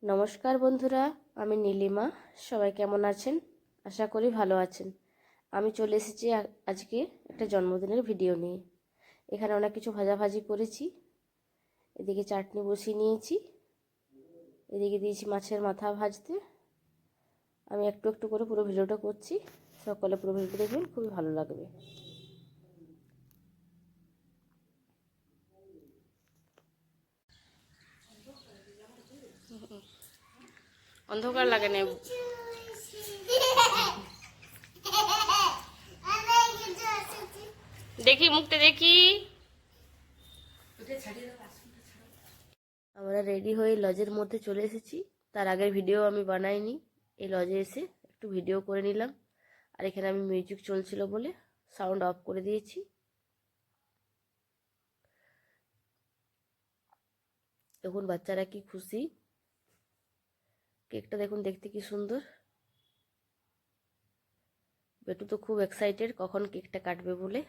নমস্কার বন্ধুরা, আমি নীলিমা। সবাই কেমন আছেন? আশা করি ভালো আছেন। আমি চলে এসেছি আজকে একটা জন্মদিনের ভিডিও নিয়ে। এখানে অনেক কিছু ভাজাভাজি করেছি। এদিকে চাটনি বসিয়ে নিয়েছি, এদিকে দিয়েছি মাছের মাথা ভাজতে। আমি একটু একটু করে পুরো ভিডিওটা করছি। সকলে পুরো ভিডিওটা দেখবেন, খুবই ভালো লাগবে। অন্ধকার লাগে না, দেখি মুখটা দেখি। আমরা রেডি হয়ে লজের মধ্যে চলে এসেছি। তার আগের ভিডিও আমি বানাইনি, এই লজে এসে একটু ভিডিও করে নিলাম। আর এখানে আমি মিউজিক চলছিল বলে সাউন্ড অফ করে দিয়েছি। দেখুন বাচ্চারা কি খুশি। কেকটা দেখুন, দেখতে কি সুন্দর। বেটু তো খুব এক্সাইটেড কখন কেকটা কাটবে বলে।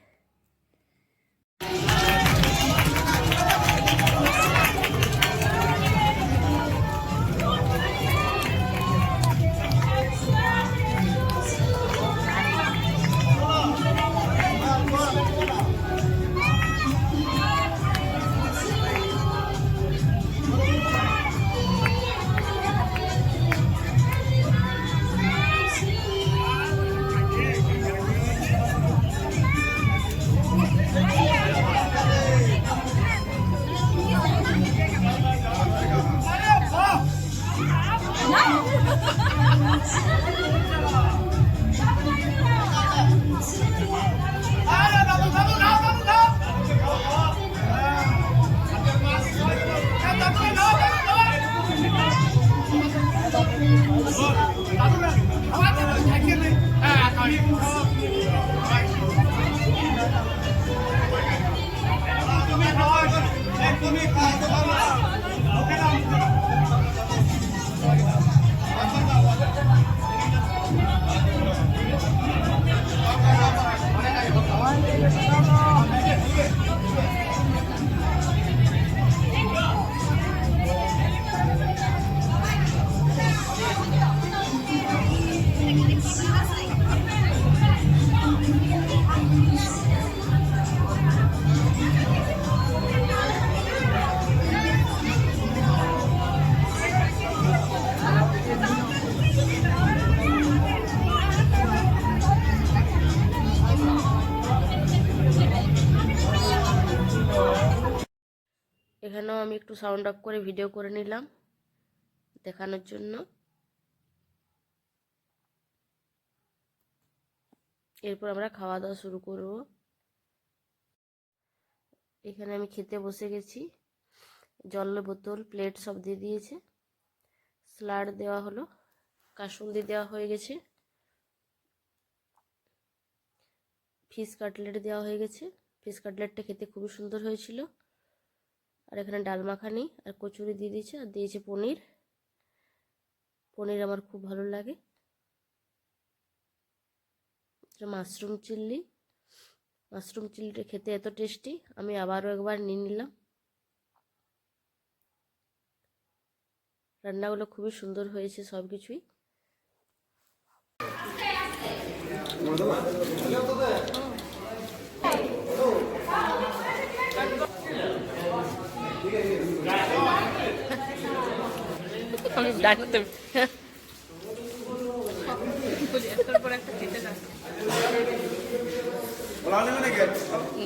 এখানেও আমি একটু সাউন্ড অফ করে ভিডিও করে নিলাম দেখানোর জন্য। এরপর আমরা খাওয়া দাওয়া শুরু করব। এখানে আমি খেতে বসে গেছি। জলের বোতল, প্লেট সব দিয়ে দিয়েছে। স্যালাড দেওয়া হলো, কাসুন্দি দেওয়া হয়ে গেছে, ফিশ কাটলেট দেওয়া হয়ে গেছে। ফিশ কাটলেটটা খেতে খুবই সুন্দর হয়েছিল। আর এখানে ডাল মাখানি আর কচুরি দিয়ে দিয়েছে, আর দিয়েছে পনির। পনির আমার খুব ভালো লাগে। মাশরুম চিল্লি। মাশরুম চিল্লিটা খেতে এত টেস্টি, আমি আবারও একবার নিয়ে নিলাম। রান্নাগুলো খুবই সুন্দর হয়েছে সব কিছুই। আমি ডাকতে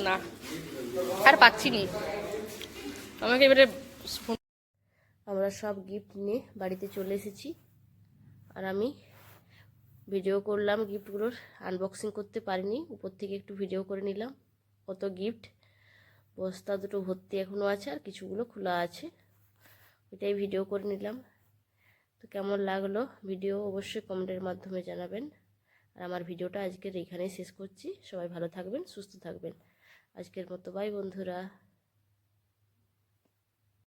না, আর পাচ্ছি নি আমাকে এবারে। আমরা সব গিফট নিয়ে বাড়িতে চলে এসেছি, আর আমি ভিডিও করলাম। গিফটগুলোর আনবক্সিং করতে পারিনি, উপর থেকে একটু ভিডিও করে নিলাম। কত গিফট, বস্তা দুটো ভর্তি এখনও আছে, আর কিছুগুলো খোলা আছে, ওইটাই ভিডিও করে নিলাম। তো কেমন লাগলো ভিডিও অবশ্যই কমেন্টের মাধ্যমে জানাবেন। আর আমার ভিডিওটা আজকের এইখানেই শেষ করছি। সবাই ভালো থাকবেন, সুস্থ থাকবেন। আজকের মতো বাই বন্ধুরা।